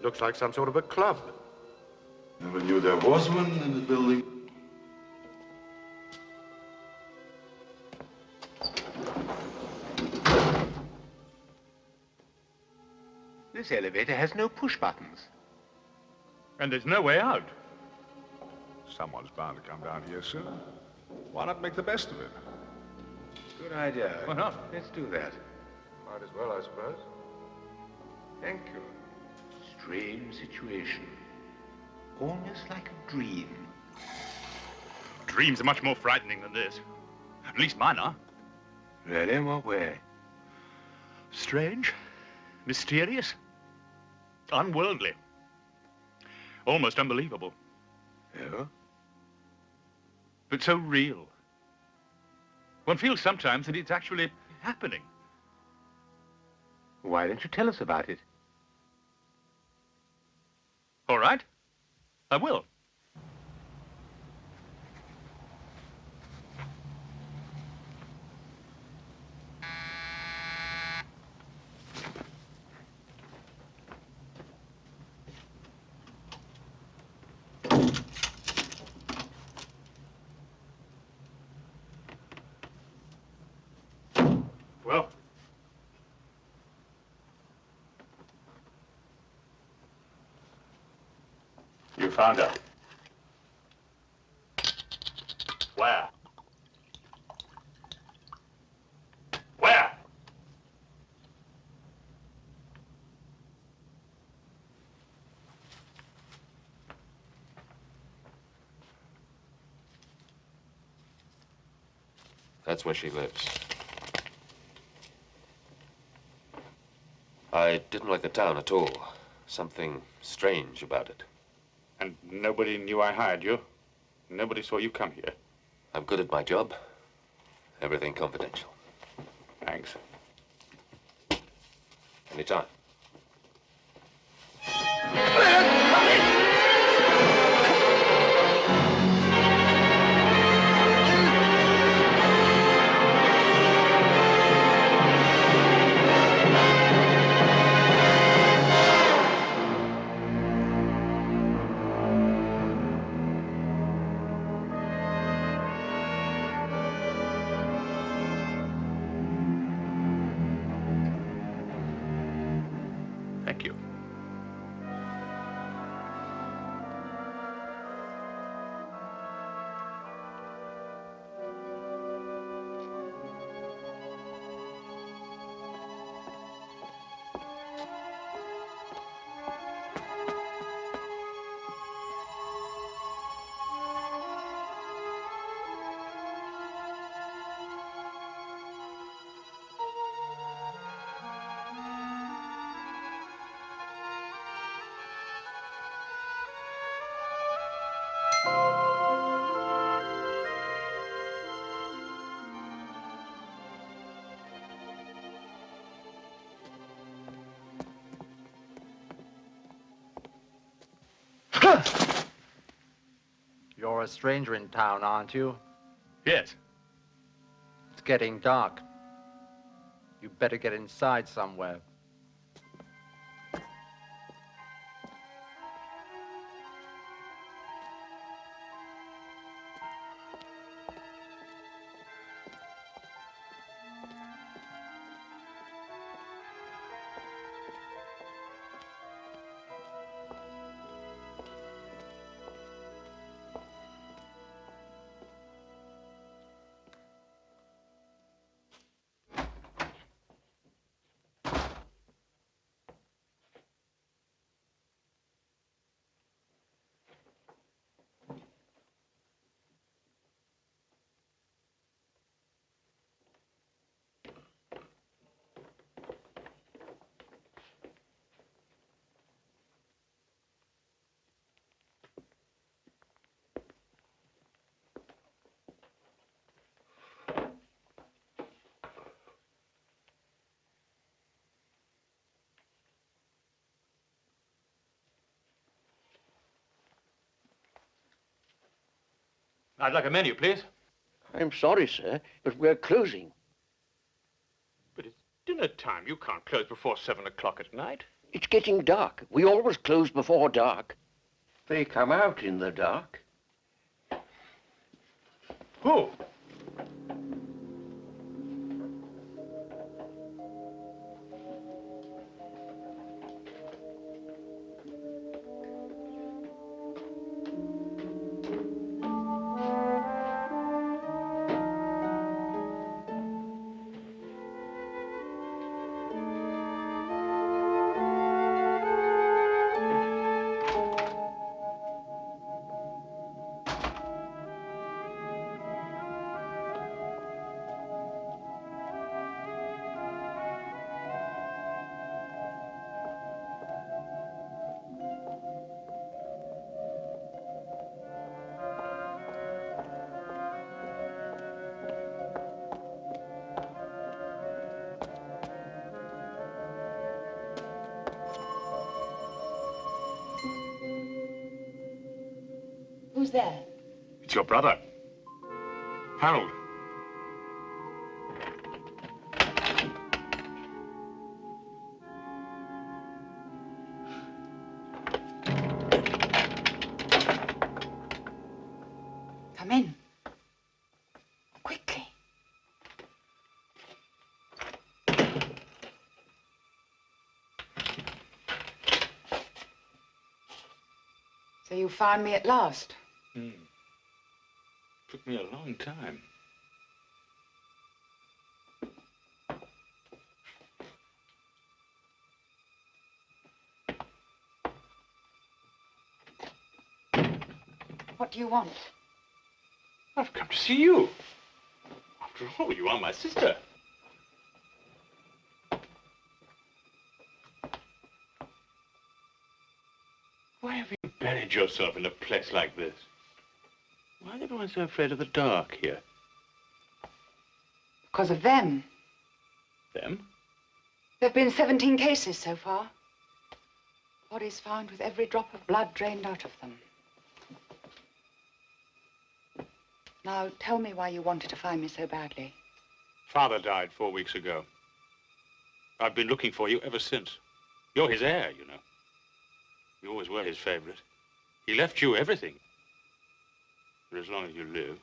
Looks like some sort of a club. Never knew there was one in the building. This elevator has no push buttons. And there's no way out. Someone's bound to come down here soon. Why not make the best of it? Good idea. Why not? Let's do that. Might as well, I suppose. Thank you. Strange situation. Almost like a dream. Dreams are much more frightening than this. At least mine are. Really? In what way? Strange, mysterious, unworldly, almost unbelievable. Yeah? But so real. One feels sometimes that it's actually happening. Why don't you tell us about it? All right, I will. Well, you found her. Where? Where? That's where she lives. I didn't like the town at all. Something strange about it. And nobody knew I hired you? Nobody saw you come here? I'm good at my job. Everything confidential. Thanks. Anytime. Thank you. You're a stranger in town, aren't you? Yes. It's getting dark. You better get inside somewhere. I'd like a menu, please. I'm sorry, sir, but we're closing. But it's dinner time. You can't close before 7 o'clock at night. It's getting dark. We always close before dark. They come out in the dark. Who? Who's there? It's your brother, Harold. Come in. Quickly. So you found me at last? Took me a long time. What do you want? I've come to see you. After all, you are my sister. Why have you buried yourself in a place like this? Why is everyone so afraid of the dark here? Because of them. Them? There have been 17 cases so far. Bodies found with every drop of blood drained out of them. Now, tell me why you wanted to find me so badly. Father died 4 weeks ago. I've been looking for you ever since. You're his heir, you know. You always were his favorite. He left you everything. For as long as you live.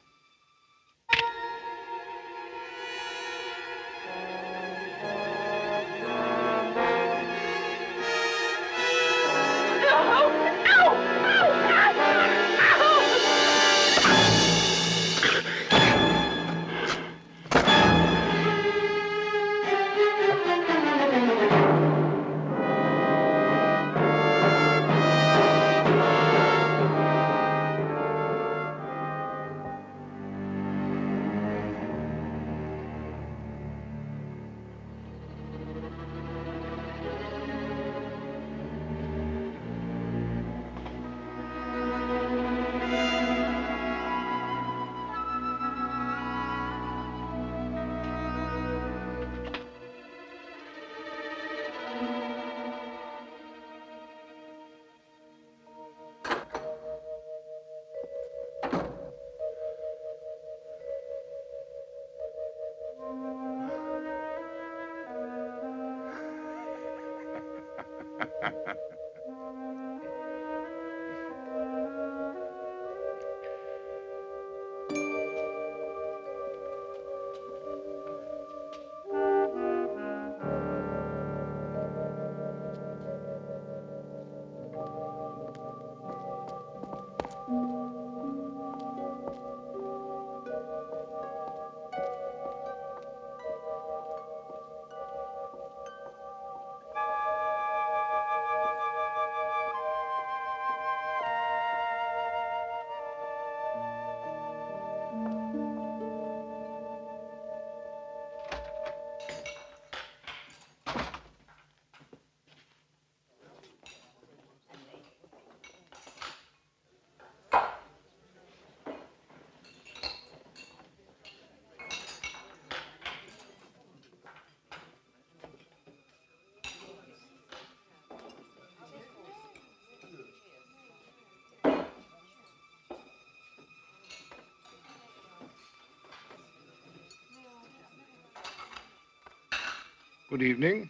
Good evening.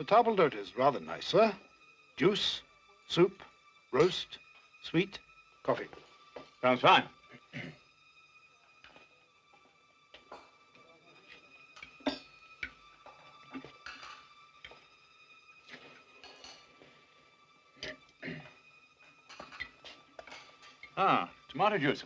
The table d'hote is rather nice, sir. Juice, soup, roast, sweet, coffee. Sounds fine. Ah, tomato juice.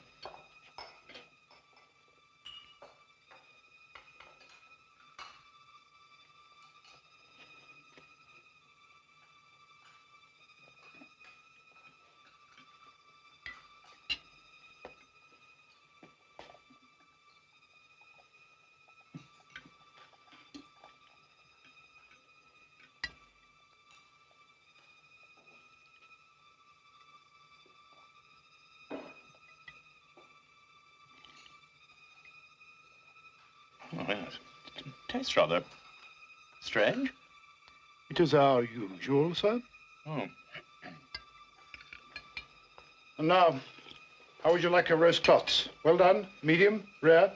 Oh, yes. It tastes rather strange. It is our usual, sir. Oh. And now, how would you like your roast clots? Well done, medium, rare?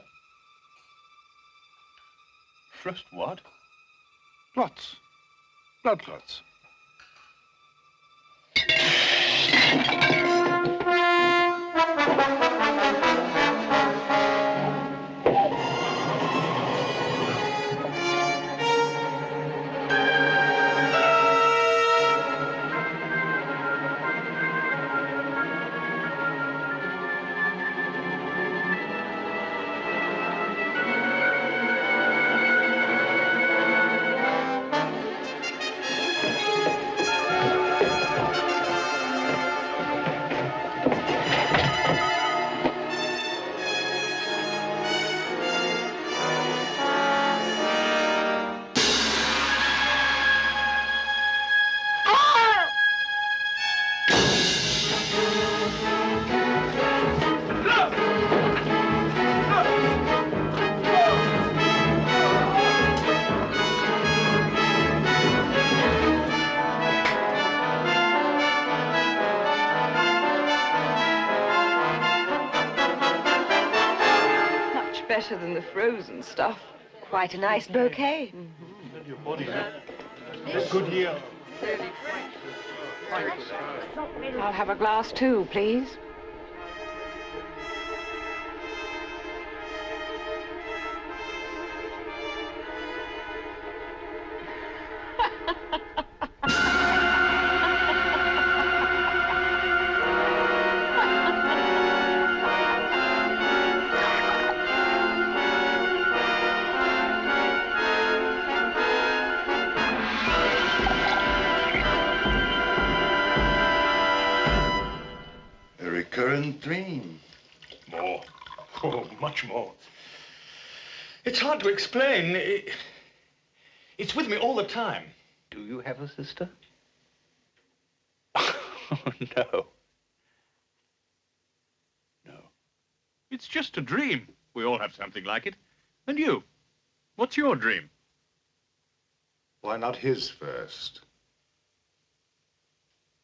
Roast what? Clots. Blood clots. Better than the frozen stuff. Quite a nice bouquet. Good year. I'll have a glass too, please. A recurrent dream. More. Oh, much more. It's hard to explain. It's with me all the time. Do you have a sister? Oh, no. No. It's just a dream. We all have something like it. And you? What's your dream? Why not his first?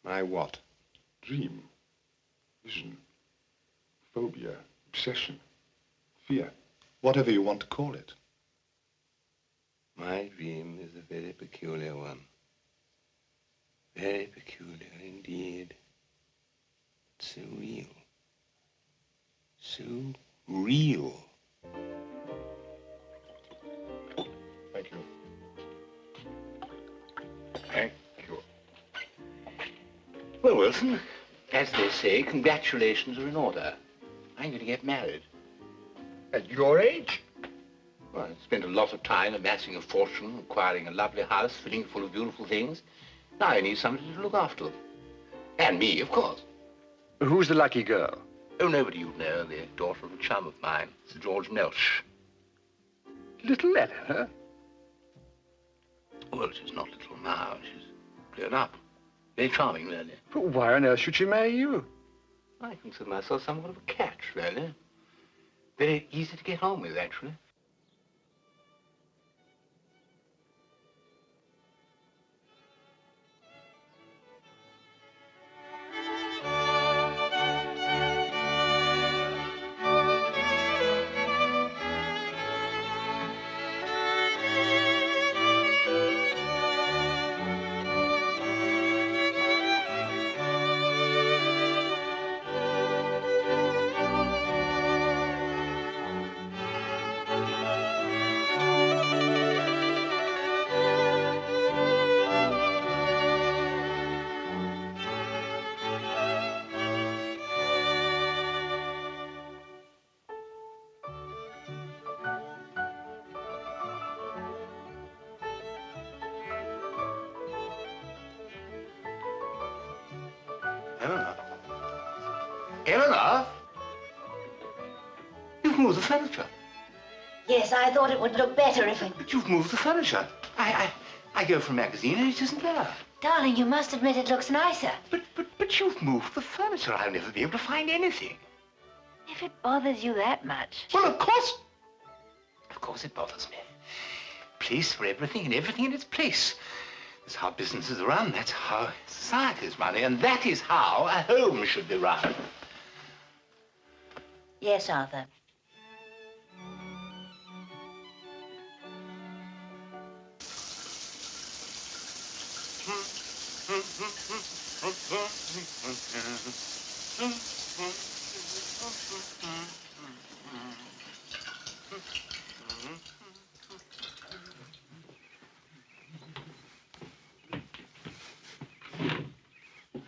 My what? Dream. Vision. Phobia. Obsession. Fear. Whatever you want to call it. My dream is a very peculiar one. Very peculiar indeed. So real. So real. Thank you. Thank you. Well, Wilson, as they say, congratulations are in order. I'm going to get married. At your age? Well, I spent a lot of time amassing a fortune, acquiring a lovely house, filling it full of beautiful things. Now I need somebody to look after them. And me, of course. Who's the lucky girl? Oh, nobody you know, the daughter of a chum of mine, Sir George Melch. Little Eleanor? Well, she's not little now. She's grown up. Very charming, really. But why on earth should she marry you? I consider myself somewhat of a catch, really. Very easy to get on with, actually. Eleanor? Eleanor? You've moved the furniture. Yes, I thought it would look better if I... But you've moved the furniture. I go for a magazine and it isn't there. Darling, you must admit it looks nicer. But you've moved the furniture. I'll never be able to find anything. If it bothers you that much. Well, of course it bothers me. Place for everything and everything in its place. That's how businesses are run. That's how societies run. And that is how a home should be run. Yes, Arthur.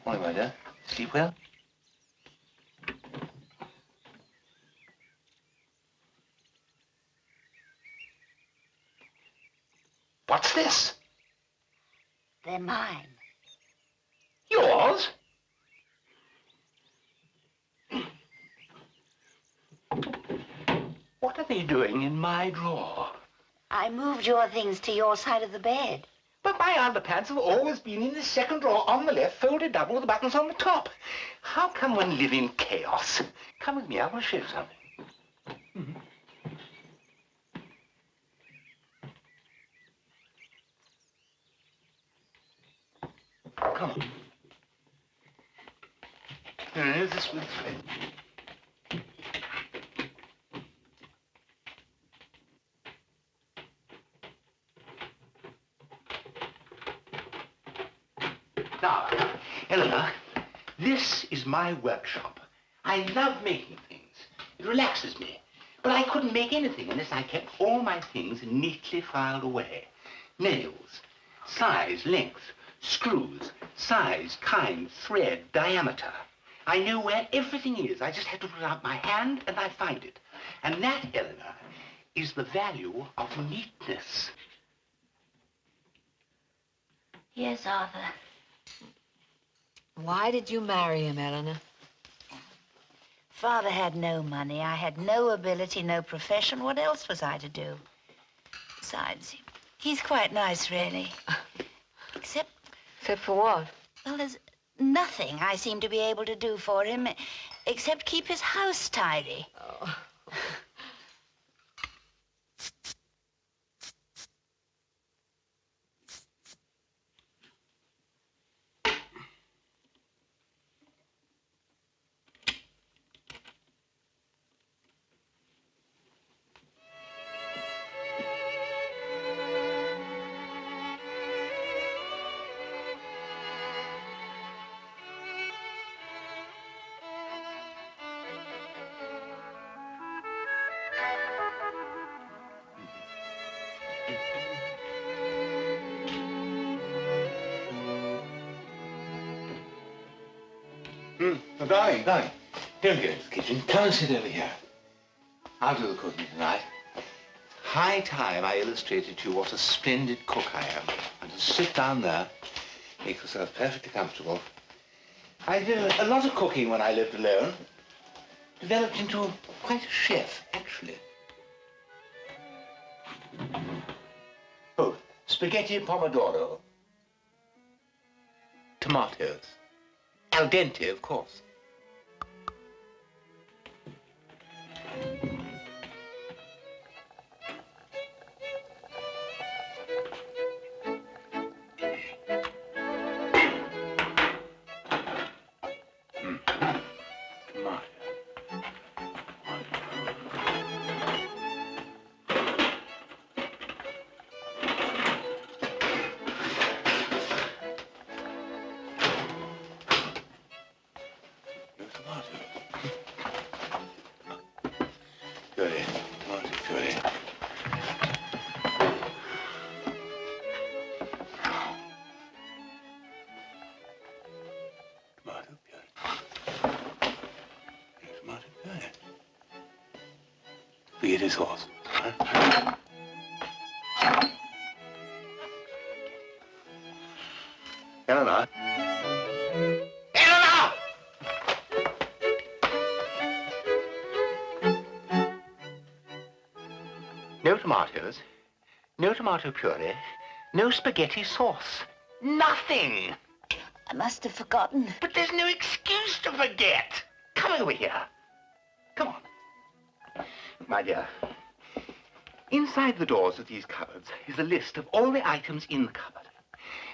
Morning, my dear. Sleep well? What's this? They're mine. Yours? What are they doing in my drawer? I moved your things to your side of the bed. But my underpants have always been in the second drawer on the left, folded double with the buttons on the top. How can one live in chaos? Come with me, I want to show you something. Come on. No, this way. Now, Eleanor, this is my workshop. I love making things. It relaxes me. But I couldn't make anything unless I kept all my things neatly filed away. Nails, size, length, screws, size, kind, thread, diameter. I know where everything is. I just have to put out my hand and I find it. And that, Eleanor, is the value of neatness. Yes, Arthur. Why did you marry him, Eleanor? Father had no money. I had no ability, no profession. What else was I to do? Besides, he's quite nice, really. Except for what? Well, there's nothing I seem to be able to do for him except keep his house tidy. Oh. Oh, darling, don't go into the kitchen. Come and sit over here. I'll do the cooking tonight. High time I illustrated to you what a splendid cook I am. And just sit down there, make yourself perfectly comfortable. I did a lot of cooking when I lived alone. Developed into quite a chef, actually. Oh, spaghetti pomodoro. Tomatoes. Al dente, of course. Forget his horse. Huh? Eleanor? Eleanor! No tomatoes, no tomato puree, no spaghetti sauce. Nothing! I must have forgotten. But there's no excuse to forget. Come over here. Come on. My dear, inside the doors of these cupboards is a list of all the items in the cupboard.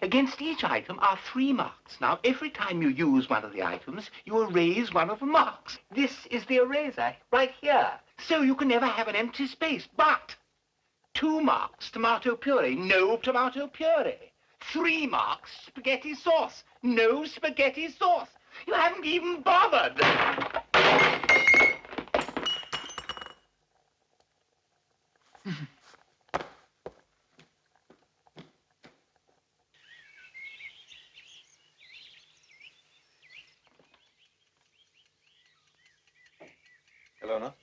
Against each item are 3 marks. Now, every time you use one of the items, you erase one of the marks. This is the eraser right here. So you can never have an empty space. But 2 marks, tomato puree, no tomato puree. 3 marks, spaghetti sauce, no spaghetti sauce. You haven't even bothered. Eleanor?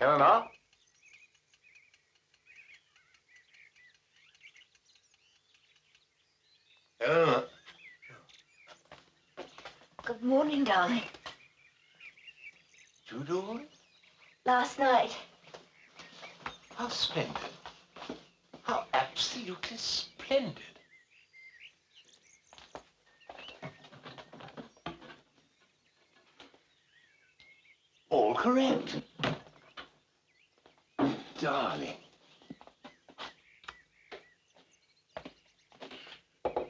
Eleanor? Eleanor? Good morning, darling. Judo? Last night. How splendid. How absolutely splendid. All correct. Darling.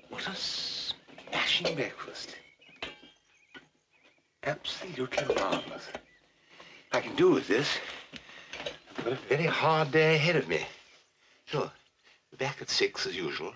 What a smashing breakfast. Absolutely marvelous. I can do with this. I've got a very hard day ahead of me. Sure. Back at 6 as usual.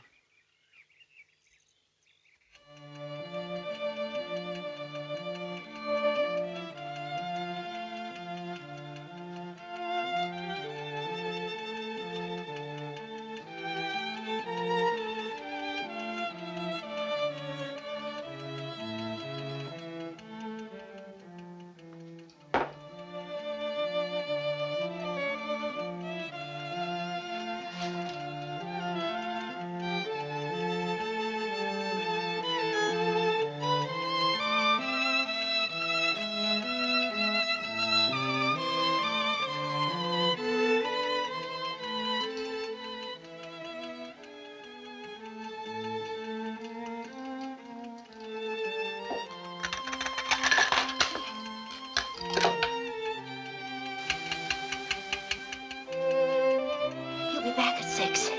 You'll be back at 6.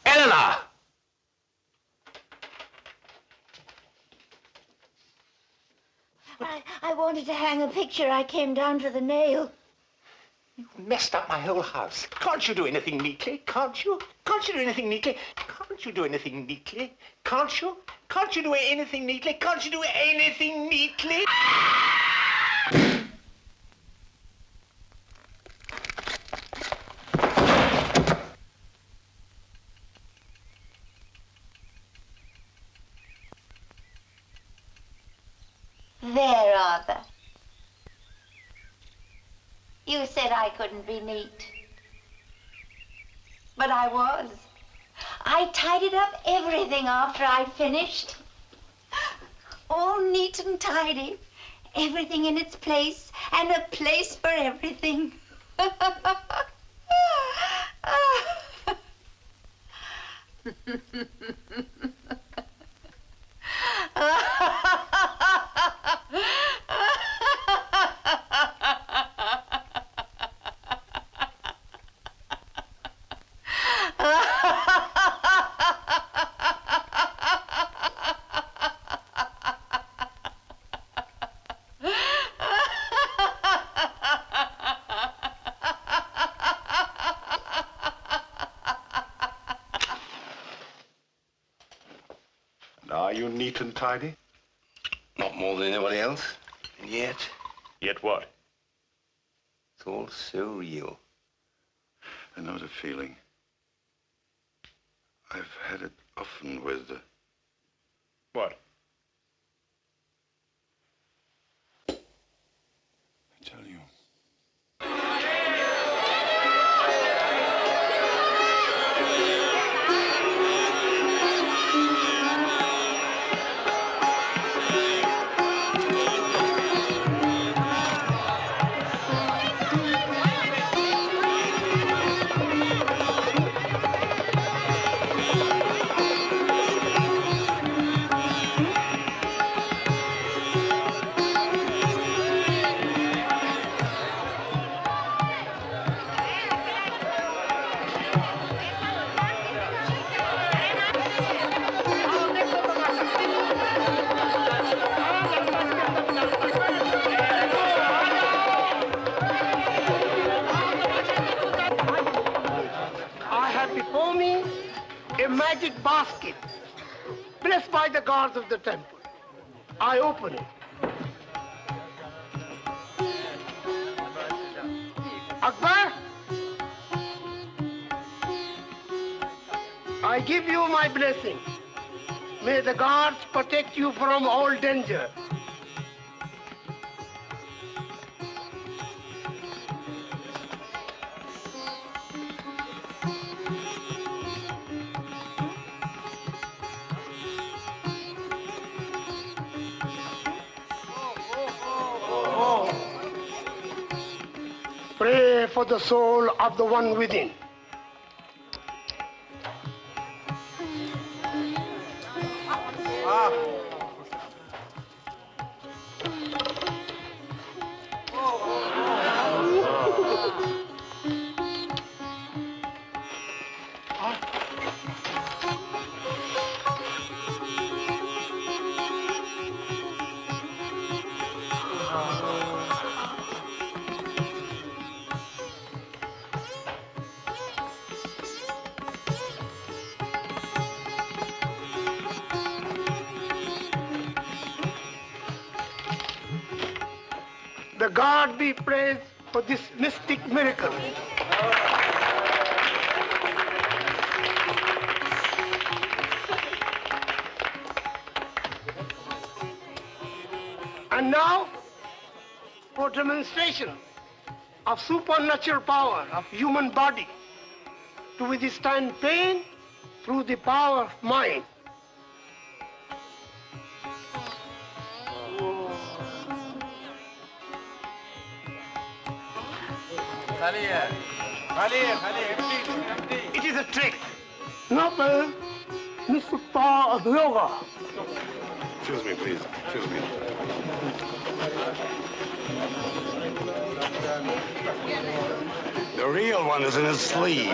Eleanor! I wanted to hang a picture. I came down to the nail. You messed up my whole house. Can't you do anything neatly? Can't you? Can't you do anything neatly? Can't you do anything neatly? Can't you? Can't you do anything neatly? Can't you do anything neatly? There, Arthur. You said I couldn't be neat. But I was. I tidied up everything after I finished. All neat and tidy. Everything in its place, and a place for everything. Are you neat and tidy? Not more than anybody else. And yet, Yet what? it's all so real. I know the feeling. I've had it often with the... What? I tell you. Before me, a magic basket, blessed by the gods of the temple. I open it. Akbar, I give you my blessing. May the gods protect you from all danger. Pray for the soul of the one within. The God be praised for this mystic miracle. And now, for demonstration of supernatural power of human body to withstand pain through the power of mind. It is a trick. Noble, mystic power of yoga. Excuse me, please. Excuse me. The real one is in his sleeve.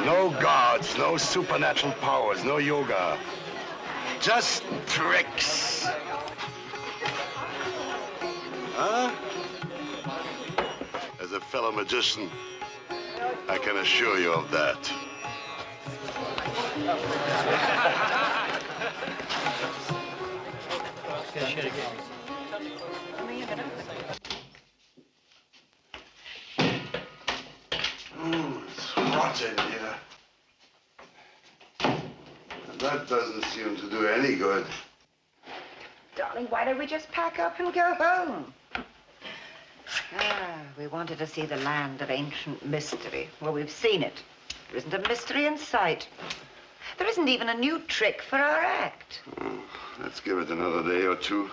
No gods, no supernatural powers, no yoga. Just tricks. Huh? As a fellow magician, I can assure you of that. It's hot in here. And that doesn't seem to do any good. Darling, why don't we just pack up and go home? We wanted to see the land of ancient mystery. Well, we've seen it. There isn't a mystery in sight. There isn't even a new trick for our act. Oh, let's give it another day or two.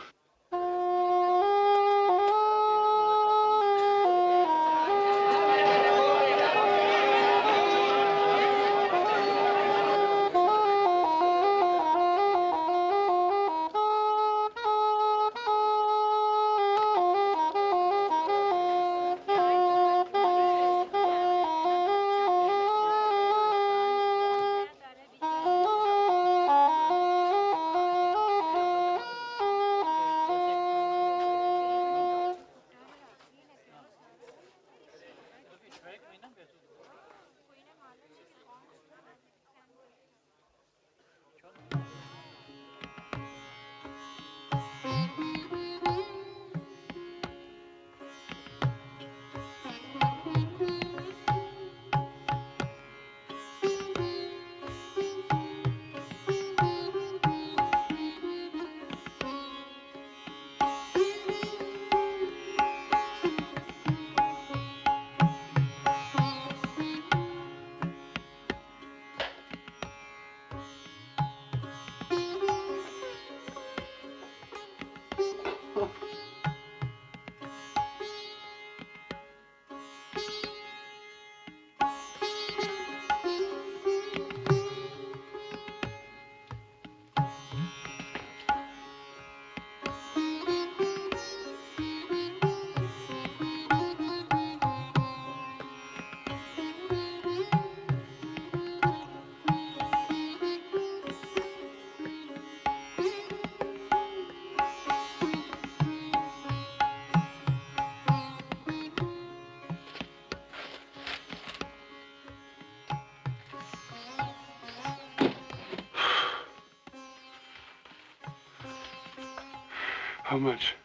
How much?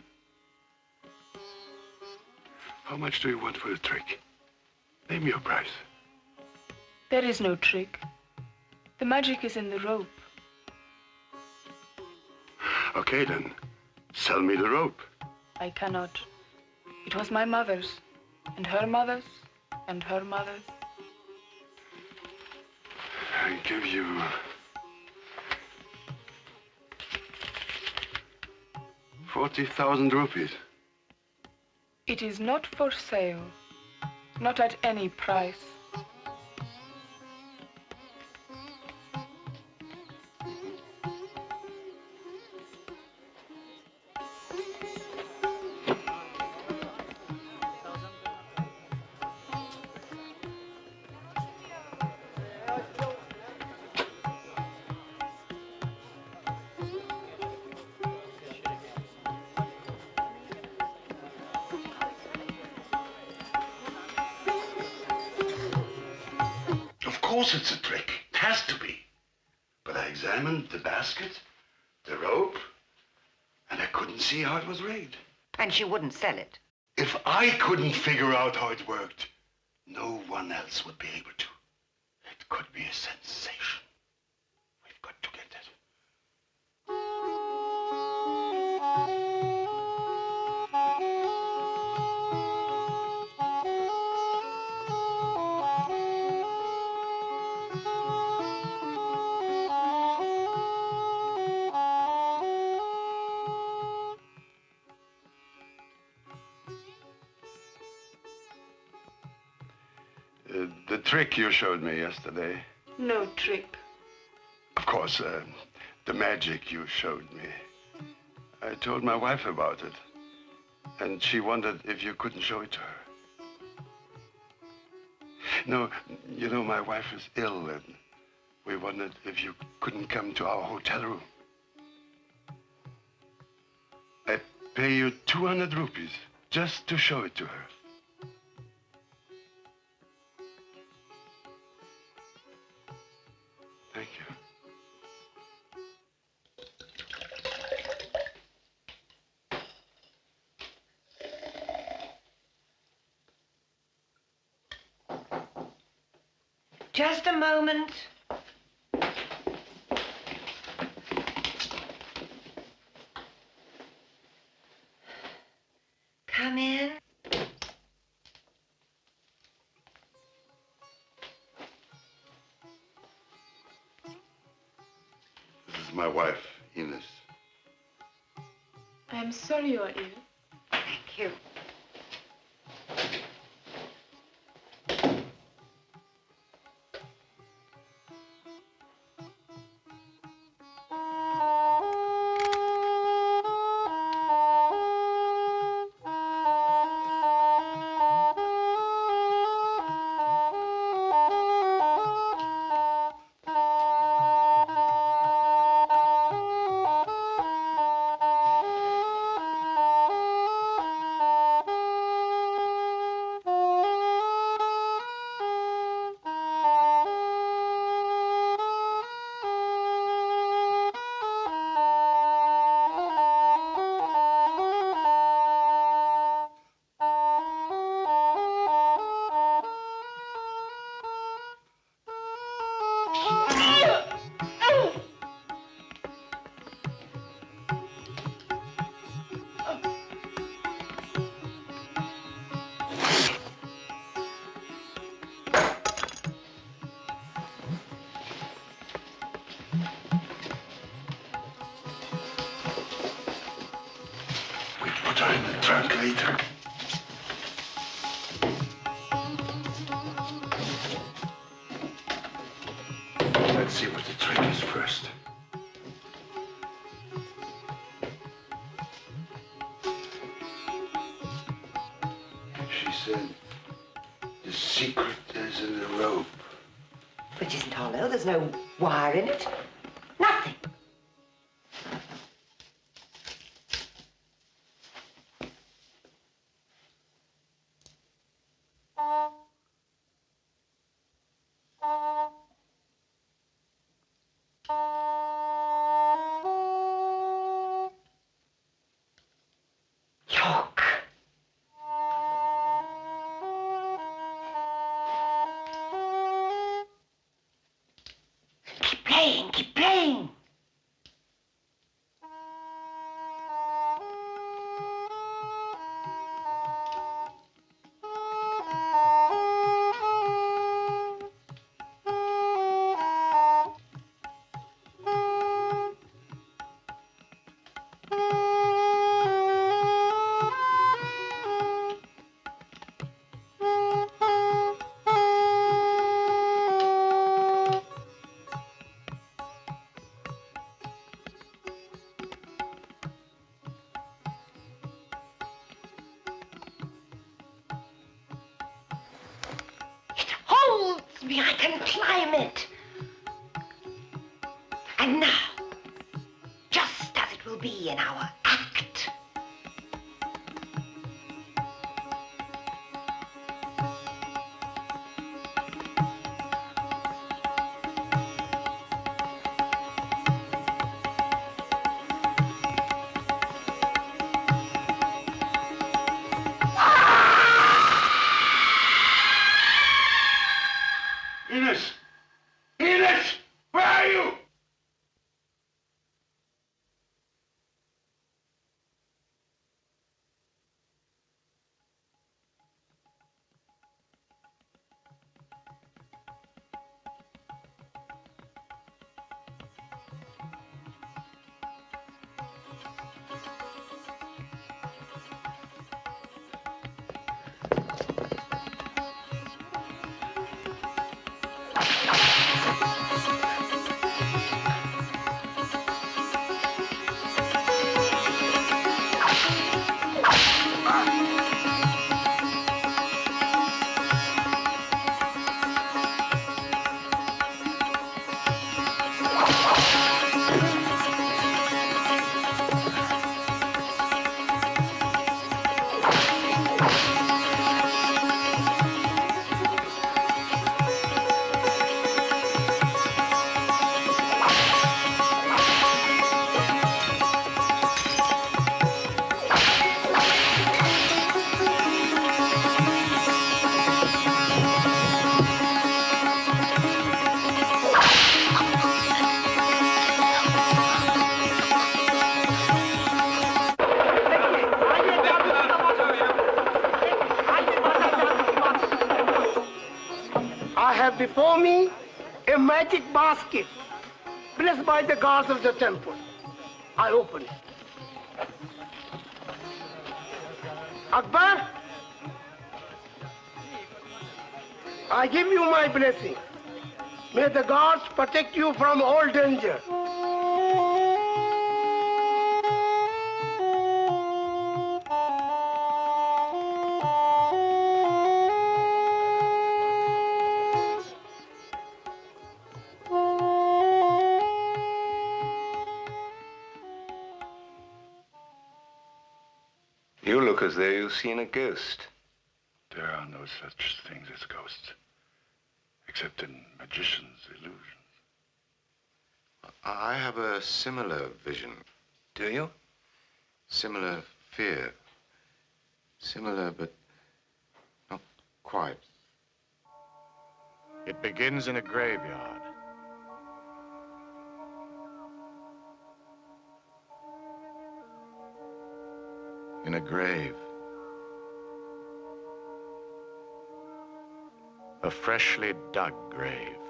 How much do you want for the trick? Name your price. There is no trick. The magic is in the rope. Okay, then. Sell me the rope. I cannot. It was my mother's, and her mother's, and her mother's. I give you 40,000 rupees. It is not for sale. Not at any price. Of course it's a trick. It has to be. But I examined the basket, the rope, and I couldn't see how it was rigged. And she wouldn't sell it. If I couldn't figure out how it worked, no one else would be able to. It could be a sensation. We've got to get it. The trick you showed me yesterday. No trick. Of course, the magic you showed me. I told my wife about it. And she wondered if you couldn't show it to her. No, you know, my wife is ill, and we wondered if you couldn't come to our hotel room. I pay you 200 rupees just to show it to her. Thank you. Just a moment. Come in. This is my wife, Ines. I'm sorry you are ill. Thank you. We put her in the trunk later. Let's see what the trick is first. She said the secret is in the rope. Which isn't hollow. There's no wire in it. Nothing. Look. Keep playing, keep playing. Holds me, I can climb it. And now, just as it will be in our act. Ines! Ines! Where are you? I have before me a magic basket blessed by the gods of the temple. I open it. Akbar, I give you my blessing. May the gods protect you from all danger. You look as though you've seen a ghost. There are no such things as ghosts, except in magicians' illusions. I have a similar vision. Do you? Similar fear. Similar, but not quite. It begins in a graveyard. In a grave. A freshly dug grave.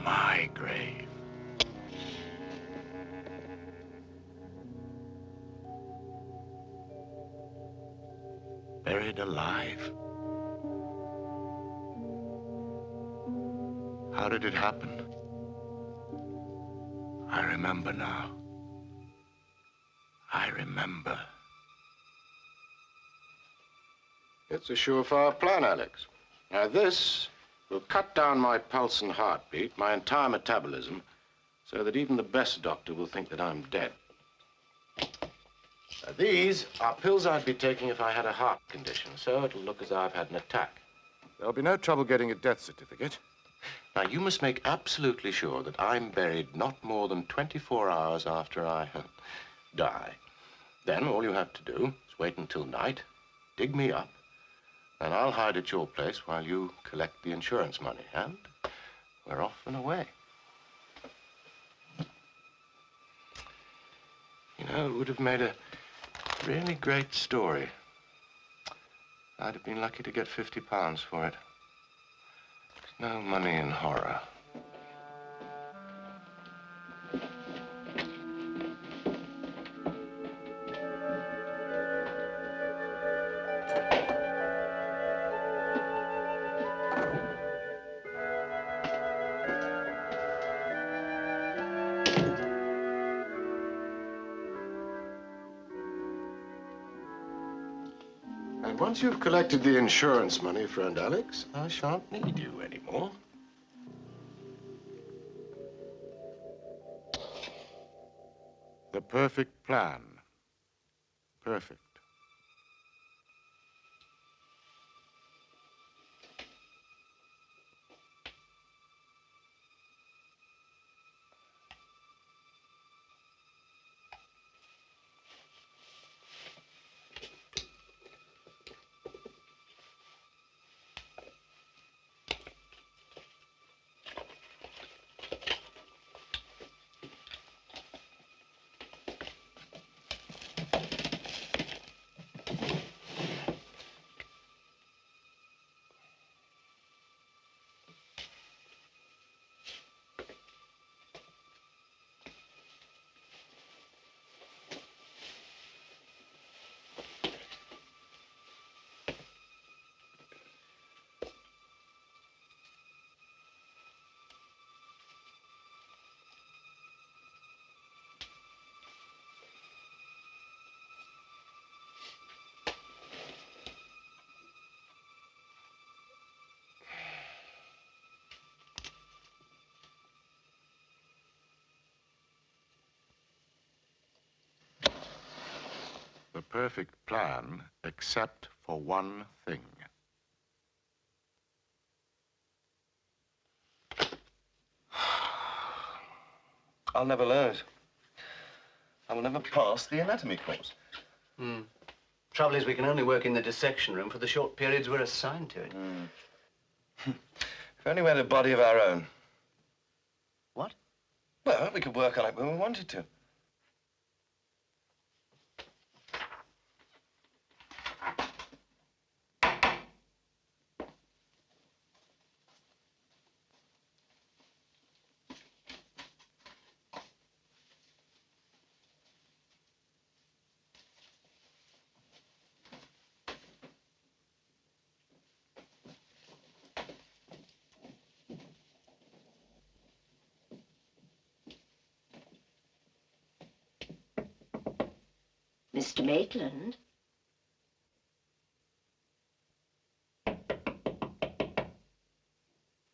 My grave. Buried alive. How did it happen? I remember now. I remember. It's a surefire plan, Alex. Now this will cut down my pulse and heartbeat, my entire metabolism, so that even the best doctor will think that I'm dead. Now, these are pills I'd be taking if I had a heart condition, so it'll look as though I've had an attack. There'll be no trouble getting a death certificate. Now, you must make absolutely sure that I'm buried not more than 24 hours after I die. Then all you have to do is wait until night, dig me up, and I'll hide at your place while you collect the insurance money, and we're off and away. You know, it would have made a really great story. I'd have been lucky to get £50 for it. There's no money in horror. And once you've collected the insurance money, friend Alex, I shan't need you anymore. The perfect plan. Perfect. The perfect plan, except for one thing. I'll never learn it. I will never pass the anatomy course. Trouble is, we can only work in the dissection room for the short periods we're assigned to it. If only we had a body of our own. What? Well, we could work on it when we wanted to. Mr. Maitland?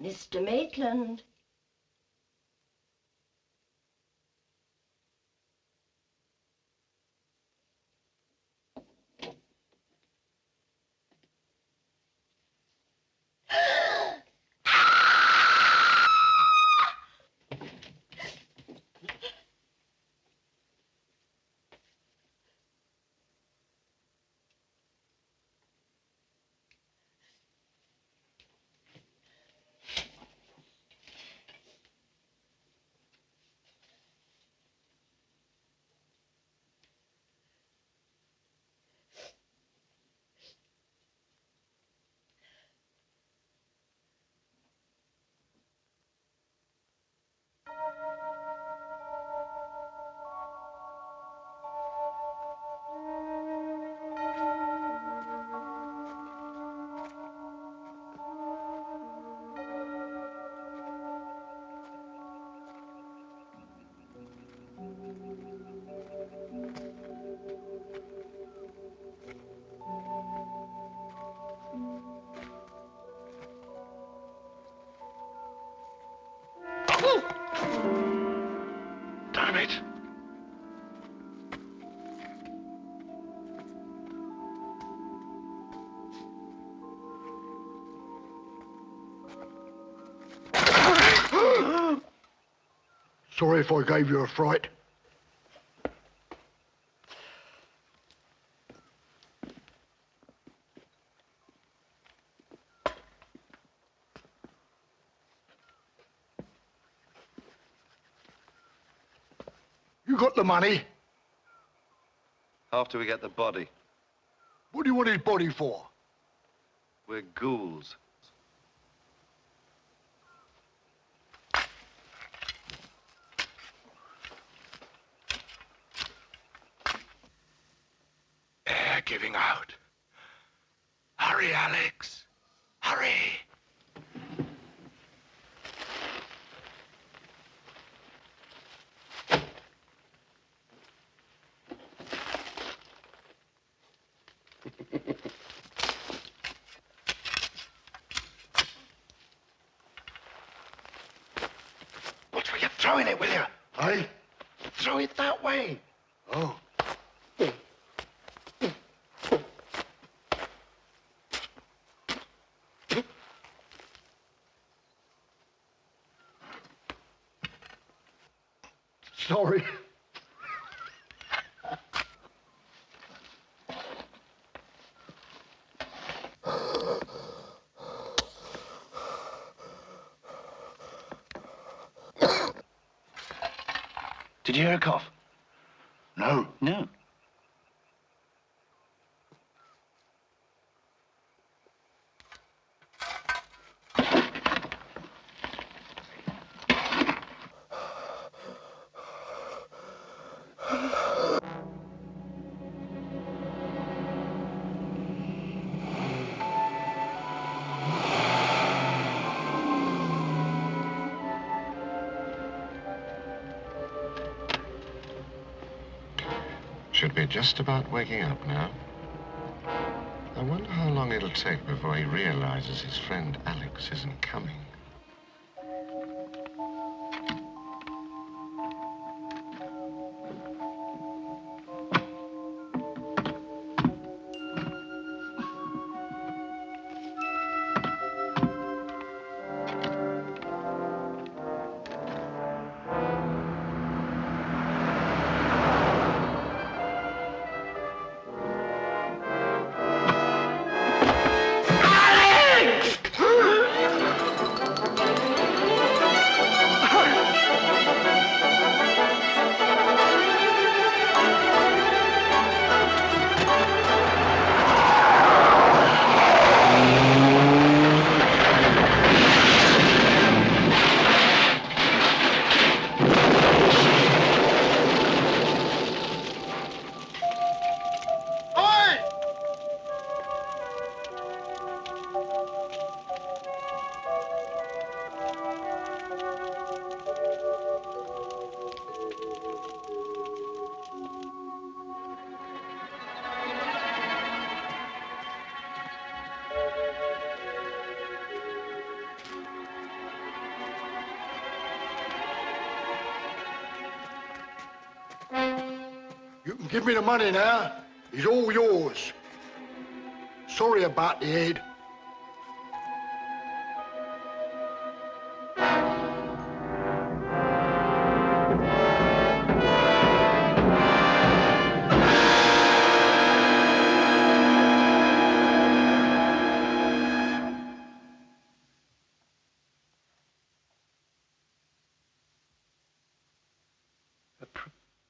Mr. Maitland? Damn it! Sorry if I gave you a fright. You got the money? After we get the body. What do you want his body for? We're ghouls. Air giving out. Hurry, Alex. Hurry. Watch where you're throwing it, will you? Hey? Throw it that way. Oh. Sorry. Did you hear a cough? No. No. Should be just about waking up now. I wonder how long it'll take before he realizes his friend Alex isn't coming. Give me the money now. It's all yours. Sorry about the head.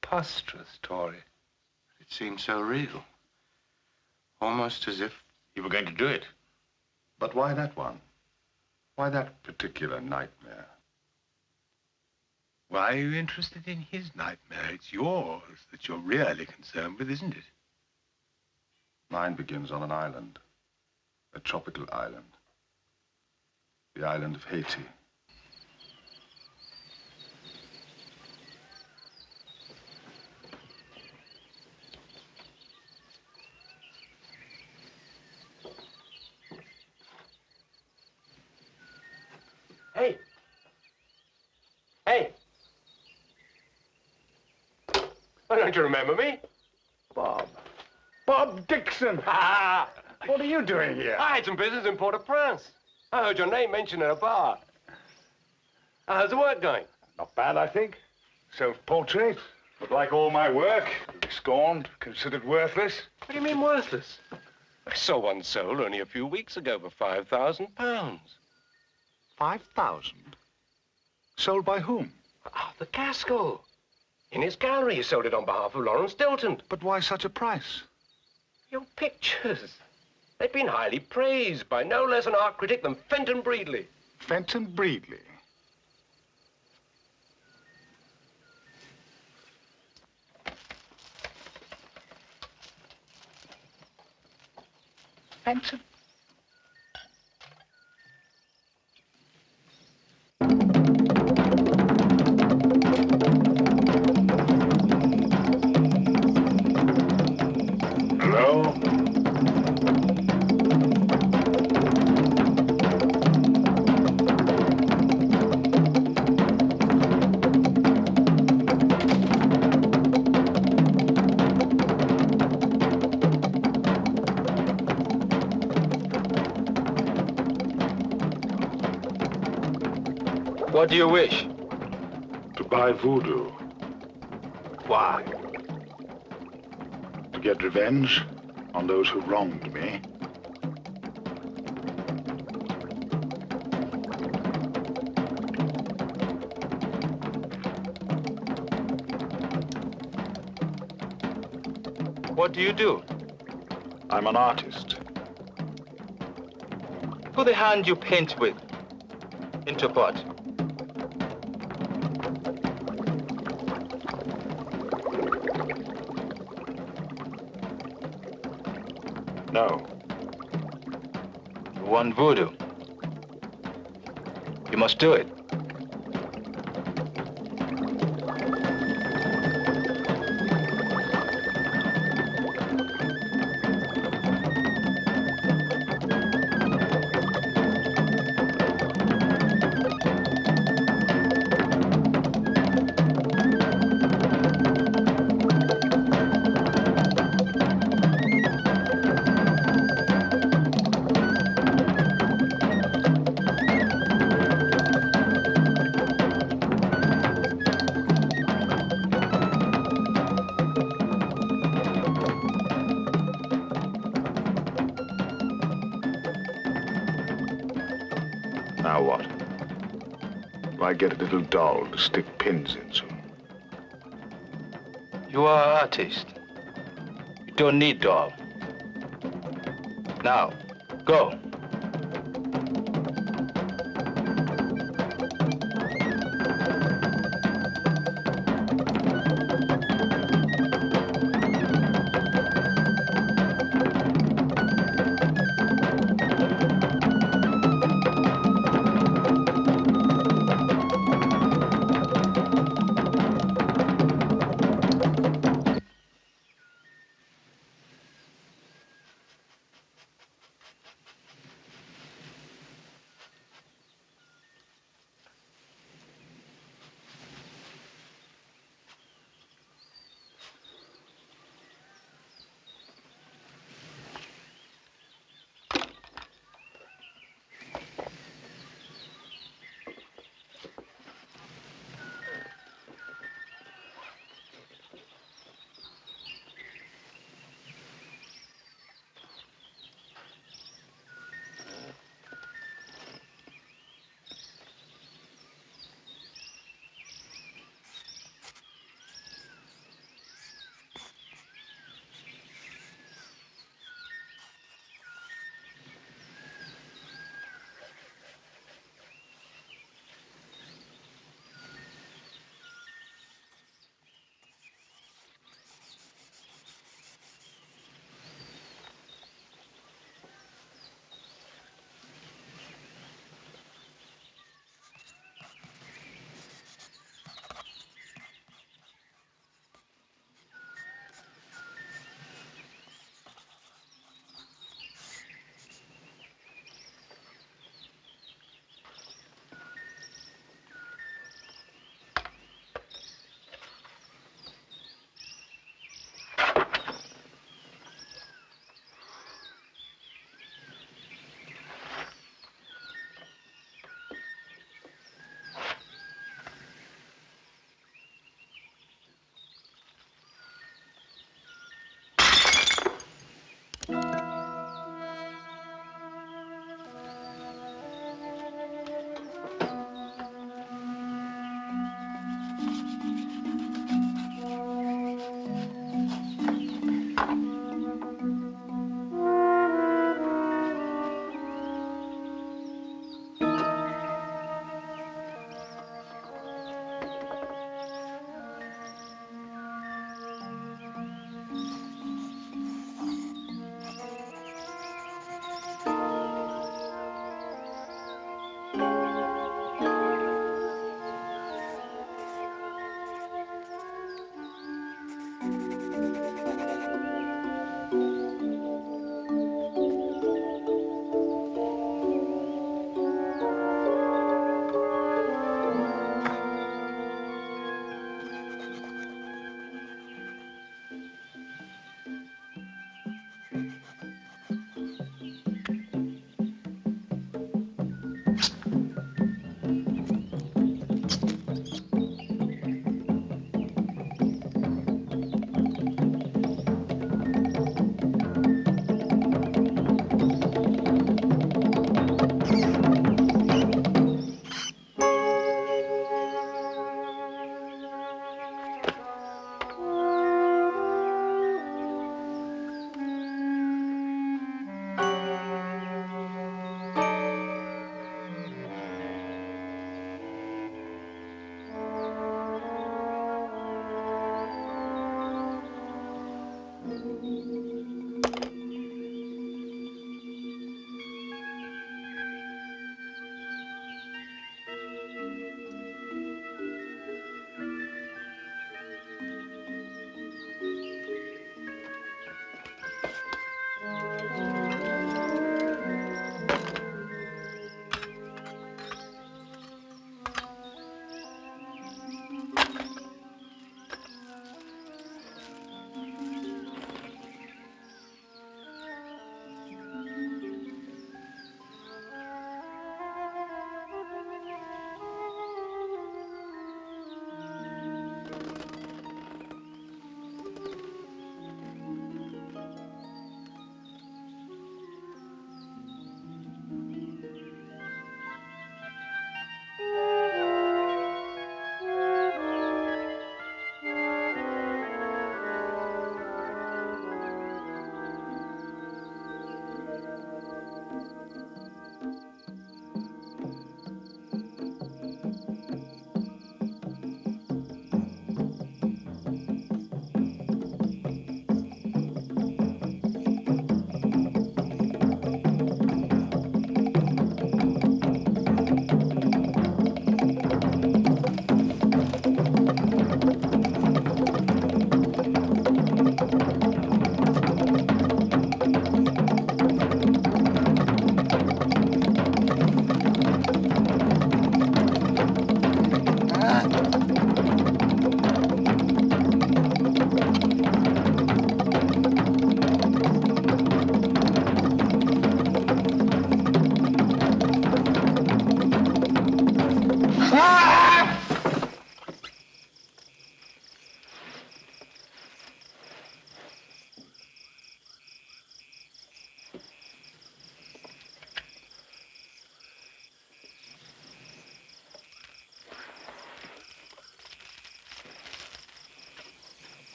Preposterous story. It seemed so real. Almost as if you were going to do it. But why that one? Why that particular nightmare? Why are you interested in his nightmare? It's yours that you're really concerned with, isn't it? Mine begins on an island. A tropical island. The island of Haiti. Hey! Hey! Why don't you remember me? Bob. Bob Dixon! What are you doing here? I had some business in Port-au-Prince. I heard your name mentioned in a bar. How's the work going? Not bad, I think. Self-portrait. But like all my work, scorned, considered worthless. What do you mean worthless? I saw one sold only a few weeks ago for £5,000. 5,000? Sold by whom? Arthur Gaskell. In his gallery, he sold it on behalf of Lawrence Dilton. But why such a price? Your pictures. They've been highly praised by no less an art critic than Fenton Breedley. Fenton Breedley? Fenton? Hello? What do you wish? To buy voodoo. Why? To get revenge on those who wronged me. What do you do? I'm an artist. Put the hand you paint with into pot. No. You want voodoo? You must do it. Now what? Do I get a little doll to stick pins into? You are an artist. You don't need doll. Now, go.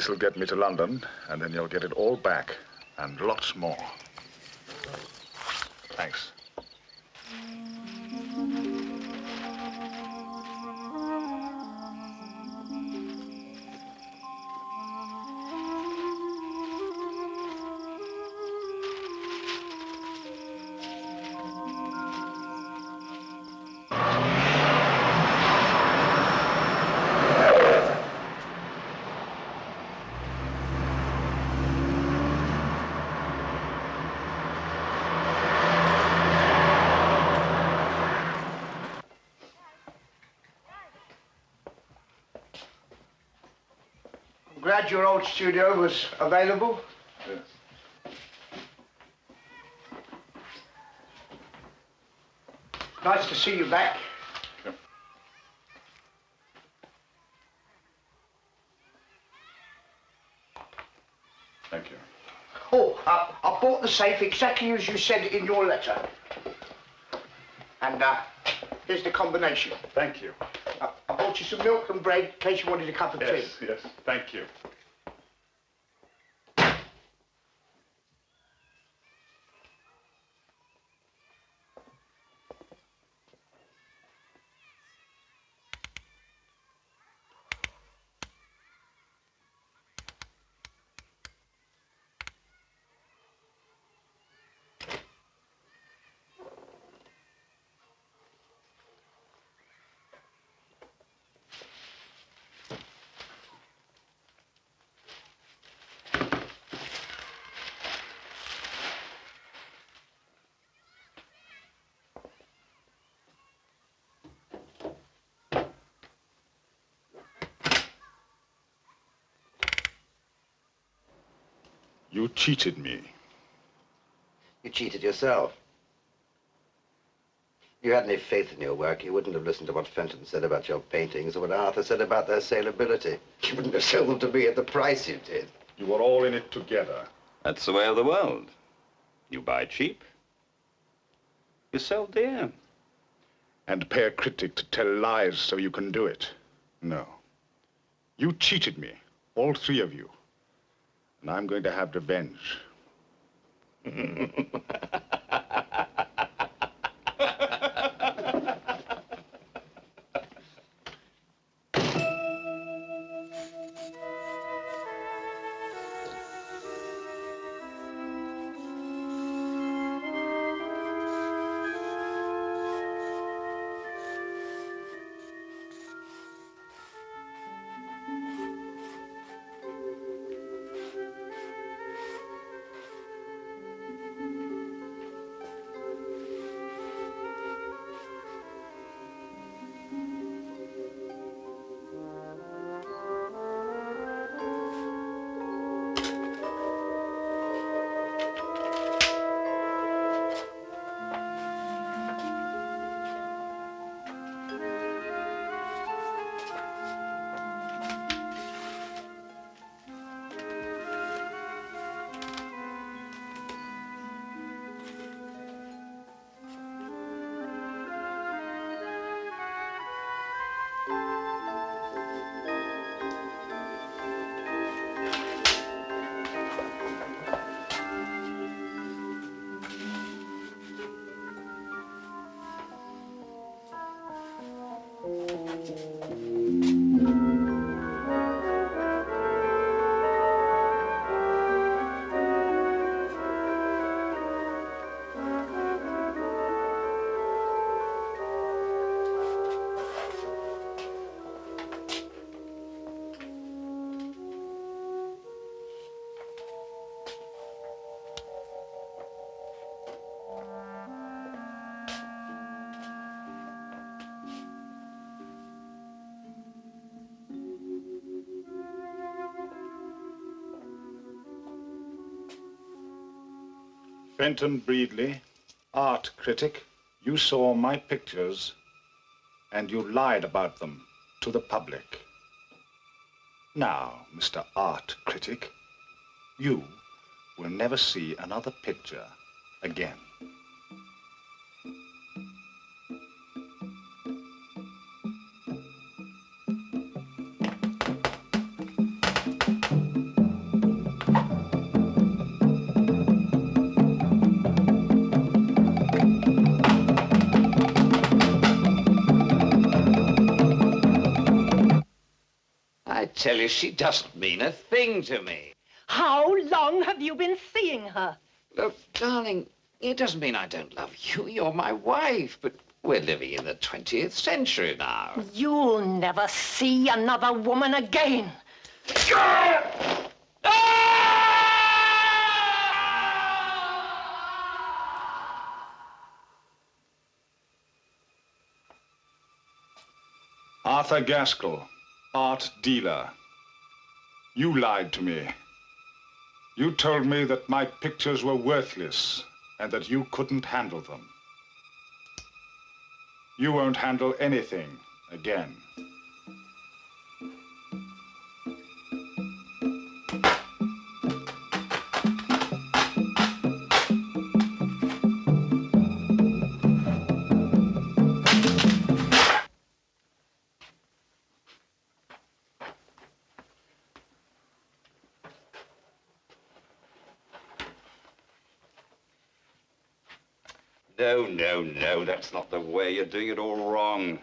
This'll get me to London, and then you'll get it all back, and lots more. Thanks. Glad your old studio was available. Yes. Nice to see you back. Yep. Thank you. Oh, I bought the safe exactly as you said in your letter. And here's the combination. Thank you. I bought you some milk and bread in case you wanted a cup of tea. Yes, thank you. You cheated me. You cheated yourself. If you had any faith in your work, you wouldn't have listened to what Fenton said about your paintings or what Arthur said about their saleability. You wouldn't have sold them to me at the price you did. You were all in it together. That's the way of the world. You buy cheap, you sell dear. And pay a critic to tell lies so you can do it. No. You cheated me, all three of you. And I'm going to have revenge. Fenton Breedley, art critic, you saw my pictures and you lied about them to the public. Now, Mr. Art Critic, you will never see another picture again. tell you, she doesn't mean a thing to me. How long have you been seeing her? Look, darling, it doesn't mean I don't love you. You're my wife, but we're living in the 20th century now. You'll never see another woman again. Arthur Gaskell, art dealer. You lied to me. You told me that my pictures were worthless and that you couldn't handle them. You won't handle anything again. No, that's not the way. You're doing it all wrong.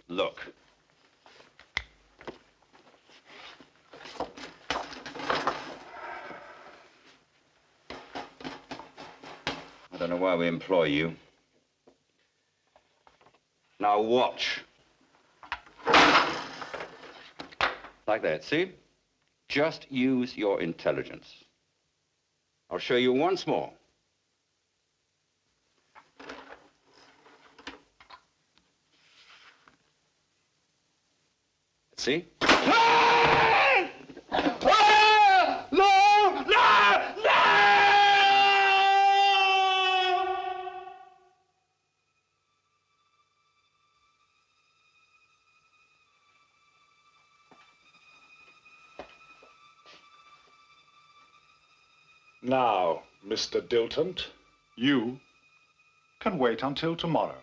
Look. I don't know why we employ you. Now watch. Like that, see? Just use your intelligence. I'll show you once more. See? Now, Mr. Dilton, you can wait until tomorrow.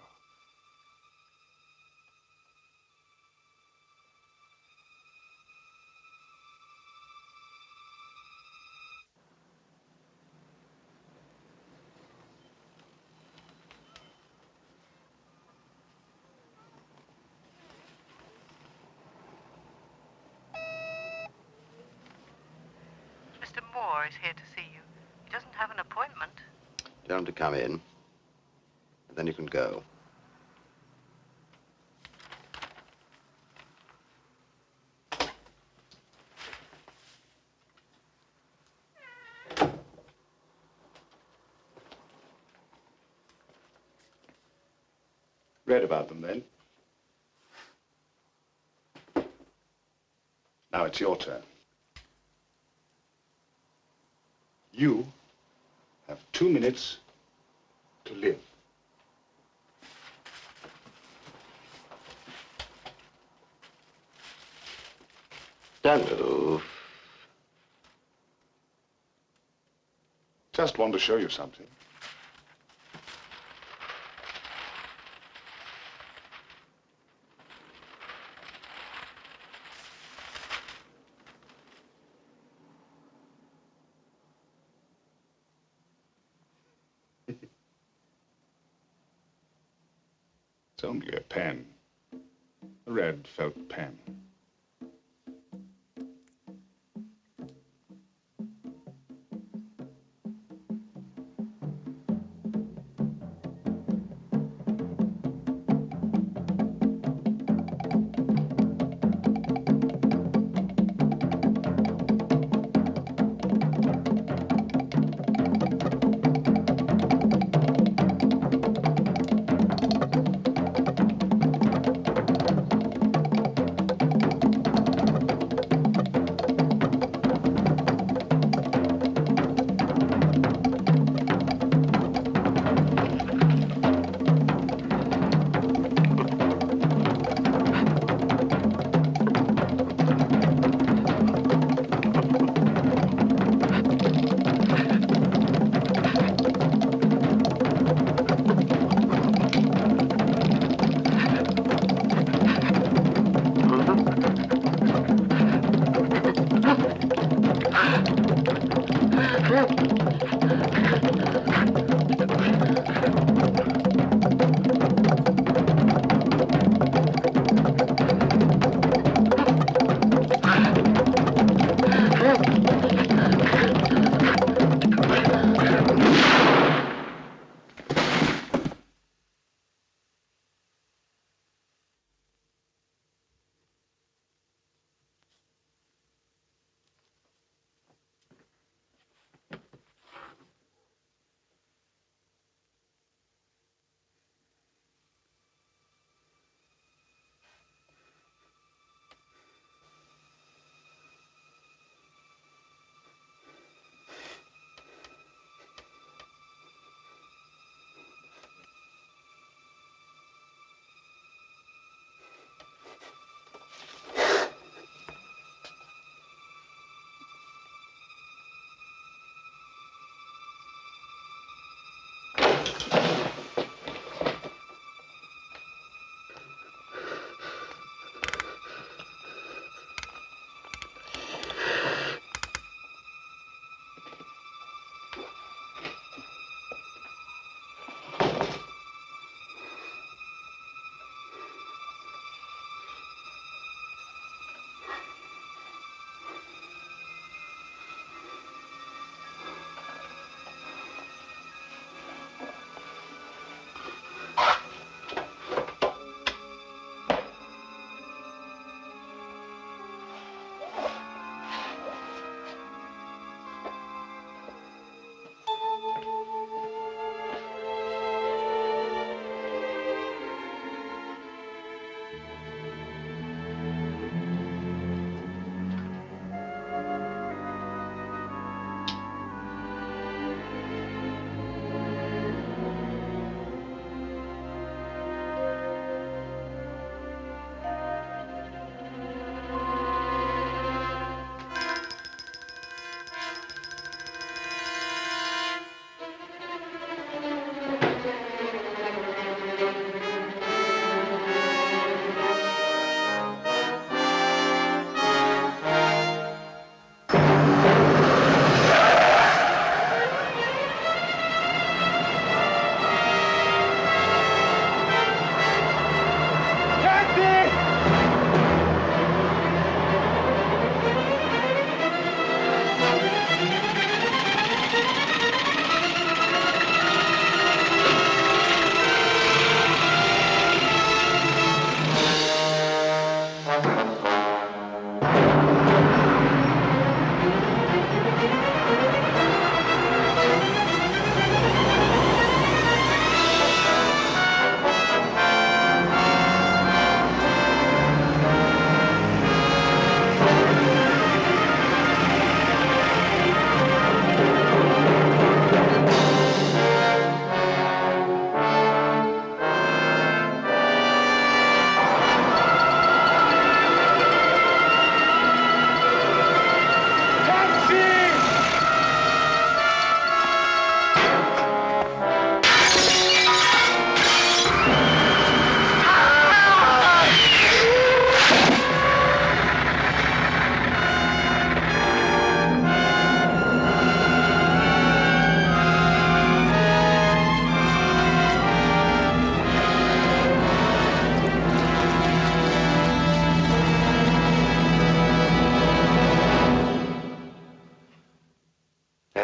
Mr. Moore is here to see you. He doesn't have an appointment. Tell him to come in, and then you can go. Read about them then. Now it's your turn. You have 2 minutes to live. Don't move. Just want to show you something. It's only a pen. A red felt pen.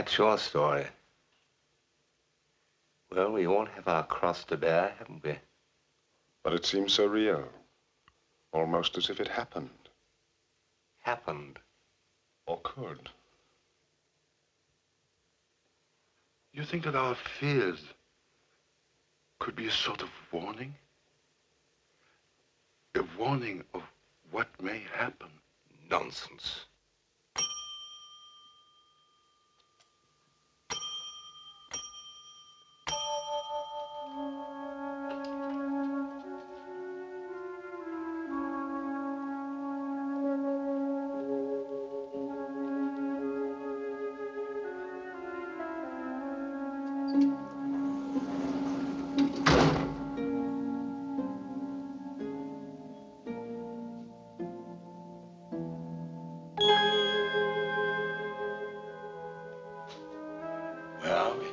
That's your story. Well, we all have our cross to bear, haven't we? But it seems so real. Almost as if it happened. Happened. Or could. You think that our fears could be a sort of warning? A warning of what may happen? Nonsense. Where are we?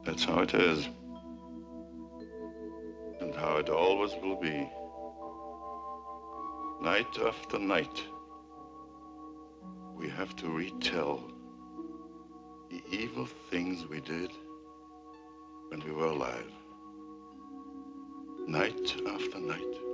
That's how it is. And how it always will be. Night after night, we have to retell the evil things we did when we were alive. Night after night.